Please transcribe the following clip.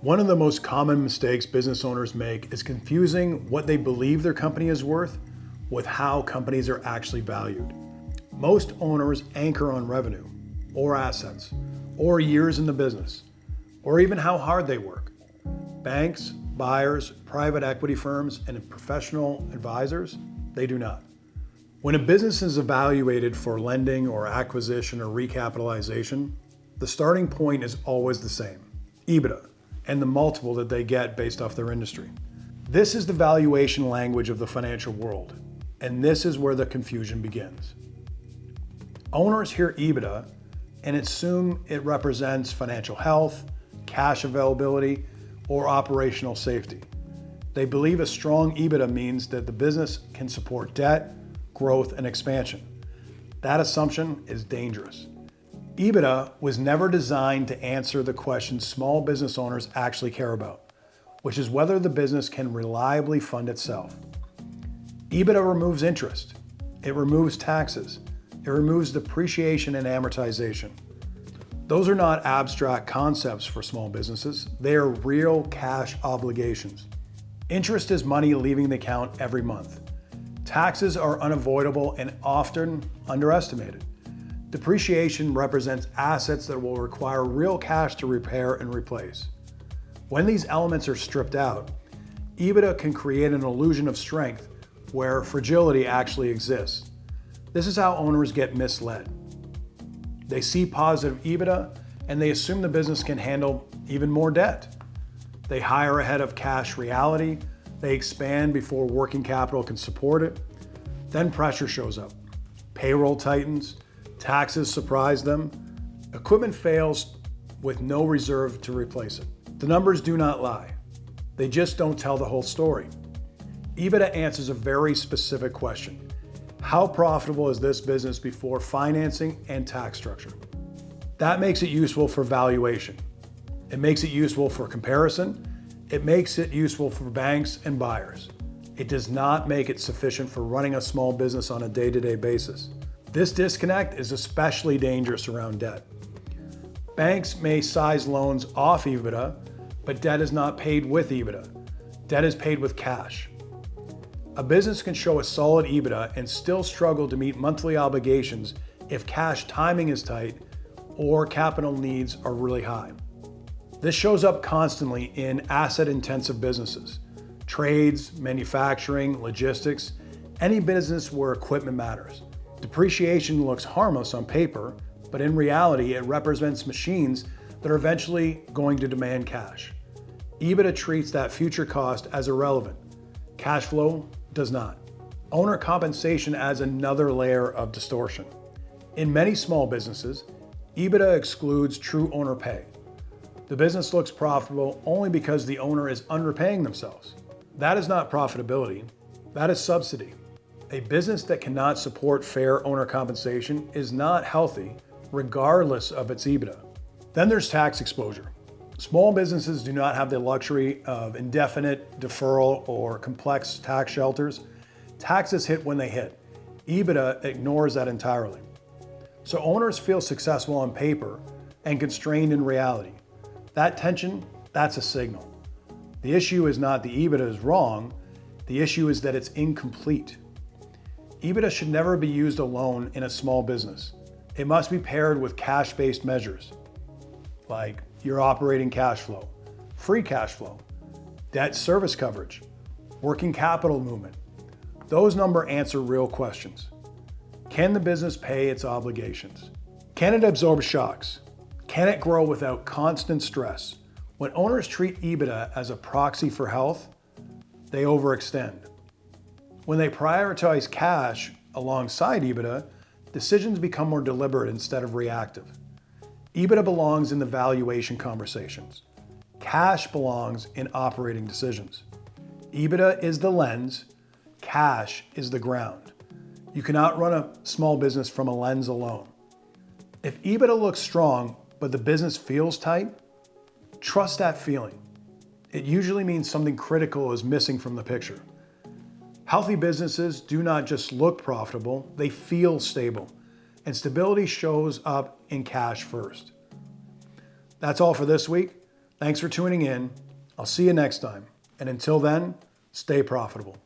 One of the most common mistakes business owners make is confusing what they believe their company is worth with how companies are actually valued. Most owners anchor on revenue, or assets, or years in the business, or even how hard they work. Banks, buyers, private equity firms, and professional advisors, they do not. When a business is evaluated for lending or acquisition or recapitalization, the starting point is always the same: EBITDA, and the multiple that they get based off their industry. This is the valuation language of the financial world, and this is where the confusion begins. Owners hear EBITDA and assume it represents financial health, cash availability, or operational safety. They believe a strong EBITDA means that the business can support debt, growth, and expansion. That assumption is dangerous. EBITDA was never designed to answer the question small business owners actually care about, which is whether the business can reliably fund itself. EBITDA removes interest, it removes taxes, it removes depreciation and amortization. Those are not abstract concepts for small businesses, they are real cash obligations. Interest is money leaving the account every month. Taxes are unavoidable and often underestimated. Depreciation represents assets that will require real cash to repair and replace. When these elements are stripped out, EBITDA can create an illusion of strength where fragility actually exists. This is how owners get misled. They see positive EBITDA and they assume the business can handle even more debt. They hire ahead of cash reality, they expand before working capital can support it. Then pressure shows up. Payroll tightens, taxes surprise them, equipment fails with no reserve to replace it. The numbers do not lie. They just don't tell the whole story. EBITDA answers a very specific question. How profitable is this business before financing and tax structure? That makes it useful for valuation. It makes it useful for comparison. It makes it useful for banks and buyers. It does not make it sufficient for running a small business on a day-to-day basis. This disconnect is especially dangerous around debt. Banks may size loans off EBITDA, but debt is not paid with EBITDA. Debt is paid with cash. A business can show a solid EBITDA and still struggle to meet monthly obligations if cash timing is tight or capital needs are really high. This shows up constantly in asset-intensive businesses, trades, manufacturing, logistics, any business where equipment matters. Depreciation looks harmless on paper, but in reality, it represents machines that are eventually going to demand cash. EBITDA treats that future cost as irrelevant. Cash flow does not. Owner compensation adds another layer of distortion. In many small businesses, EBITDA excludes true owner pay. The business looks profitable only because the owner is underpaying themselves. That is not profitability, that is subsidy. A business that cannot support fair owner compensation is not healthy, regardless of its EBITDA. Then there's tax exposure. Small businesses do not have the luxury of indefinite deferral or complex tax shelters. Taxes hit when they hit. EBITDA ignores that entirely. So owners feel successful on paper and constrained in reality. That tension, that's a signal. The issue is not the EBITDA is wrong, the issue is that it's incomplete. EBITDA should never be used alone in a small business. It must be paired with cash-based measures, like your operating cash flow, free cash flow, debt service coverage, working capital movement. Those numbers answer real questions. Can the business pay its obligations? Can it absorb shocks? Can it grow without constant stress? When owners treat EBITDA as a proxy for health, they overextend. When they prioritize cash alongside EBITDA, decisions become more deliberate instead of reactive. EBITDA belongs in the valuation conversations. Cash belongs in operating decisions. EBITDA is the lens, cash is the ground. You cannot run a small business from a lens alone. If EBITDA looks strong, but the business feels tight, trust that feeling. It usually means something critical is missing from the picture. Healthy businesses do not just look profitable, they feel stable, and stability shows up in cash first. That's all for this week. Thanks for tuning in. I'll see you next time. And until then, stay profitable.